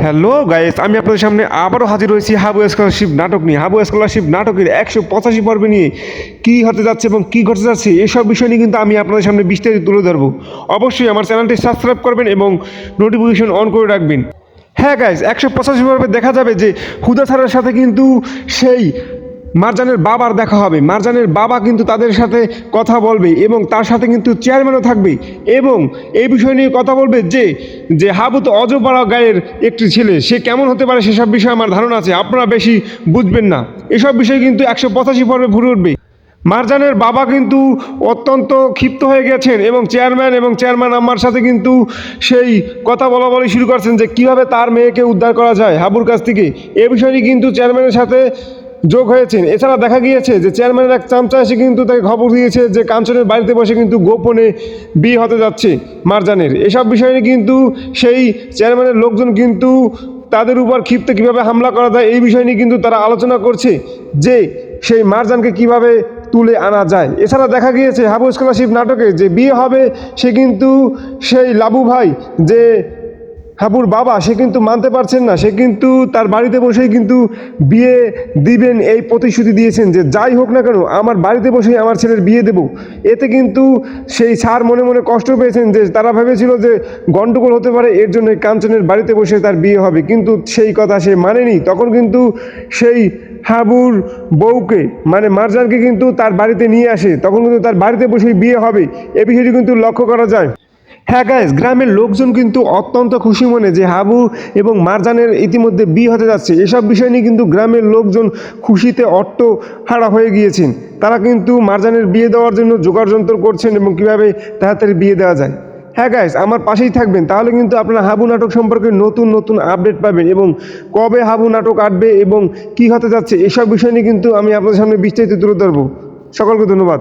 Hello guys, আমি আপনাদের সামনে আবারও হাজির হয়েছি হাবু স্কলারশিপ নাটক নিয়ে। হাবু স্কলারশিপ নাটকের 185 পর্বে নিয়ে কী হতে যাচ্ছে এবং কী ঘটতে যাচ্ছে এসব বিষয় নিয়ে কিন্তু আমি আপনাদের সামনে বিস্তারিত তুলে ধরবো। অবশ্যই আমার চ্যানেলটি সাবস্ক্রাইব করবেন এবং নোটিফিকেশন অন করে রাখবেন। হ্যাঁ গাইস, 185 পর্বে দেখা যাবে যে হুদা স্যারের সাথে কিন্তু সেই মারজানের বাবার দেখা হবে। মারজানের বাবা কিন্তু তাদের সাথে কথা বলবে এবং তার সাথে কিন্তু চেয়ারম্যানও থাকবে এবং এই বিষয় নিয়ে কথা বলবে যে যে হাবু তো অজপাড়া গায়ের একটি ছেলে, সে কেমন হতে পারে সেসব বিষয়ে আমার ধারণা আছে, আপনারা বেশি বুঝবেন না। এসব বিষয় কিন্তু 185 পর্বে ঘুরে উঠবে। মারজানের বাবা কিন্তু অত্যন্ত ক্ষিপ্ত হয়ে গেছেন এবং চেয়ারম্যান আমার সাথে কিন্তু সেই কথা বলা শুরু করছেন যে কিভাবে তার মেয়েকে উদ্ধার করা যায় হাবুর কাছ থেকে। এ বিষয়টি কিন্তু চেয়ারম্যানের সাথে যোগ হয়েছেন। এছাড়া দেখা গিয়েছে যে চেয়ারম্যানের এক চামচা এসে কিন্তু তাকে খবর দিয়েছে যে কাঞ্চনের বাড়িতে বসে কিন্তু গোপনে বিয়ে হতে যাচ্ছে মারজানের। এসব বিষয় নিয়ে কিন্তু সেই চেয়ারম্যানের লোকজন কিন্তু তাদের উপর ক্ষিপ্ত কীভাবে হামলা করা যায় এই বিষয় নিয়ে কিন্তু তারা আলোচনা করছে যে সেই মারজানকে কিভাবে তুলে আনা যায়। এছাড়া দেখা গিয়েছে হাবু স্কলারশিপ নাটকে যে বিয়ে হবে সে কিন্তু সেই লাবু ভাই যে হাবুর বাবা সে কিন্তু মানতে পারছেন না, সে কিন্তু তার বাড়িতে বসেই কিন্তু বিয়ে দিবেন এই প্রতিশ্রুতি দিয়েছেন যে যাই হোক না কেন আমার বাড়িতে বসেই আমার ছেলের বিয়ে দেব। এতে কিন্তু সেই স্যার মনে মনে কষ্ট পেয়েছেন যে তারা ভেবেছিল যে গণ্ডগোল হতে পারে, এর জন্য কাঞ্চনের বাড়িতে বসে তার বিয়ে হবে, কিন্তু সেই কথা সে মানেনি। তখন কিন্তু সেই হাবুর বউকে মানে মারজানকে কিন্তু তার বাড়িতে নিয়ে আসে, তখন কিন্তু তার বাড়িতে বসেই বিয়ে হবে। এ বিষয়টি কিন্তু লক্ষ্য করা যায়। হ্যাঁ গাইস, গ্রামের লোকজন কিন্তু অত্যন্ত খুশি মনে যে হাবু এবং মারজানের ইতিমধ্যে বিয়ে হতে যাচ্ছে। এসব বিষয় নিয়ে কিন্তু গ্রামের লোকজন খুশিতে অট্টহারা হয়ে গিয়েছেন। তারা কিন্তু মারজানের বিয়ে দেওয়ার জন্য জোগাড় যন্ত্র করছেন এবং কীভাবে তাড়াতাড়ি বিয়ে দেওয়া যায়। হ্যাঁ গাইস, আমার পাশেই থাকবেন, তাহলে কিন্তু আপনারা হাবু নাটক সম্পর্কে নতুন নতুন আপডেট পাবেন এবং কবে হাবু নাটক আসবে এবং কী হতে যাচ্ছে এসব বিষয় নিয়ে কিন্তু আমি আপনাদের সামনে বিস্তারিত তুলে ধরবো। সকলকে ধন্যবাদ।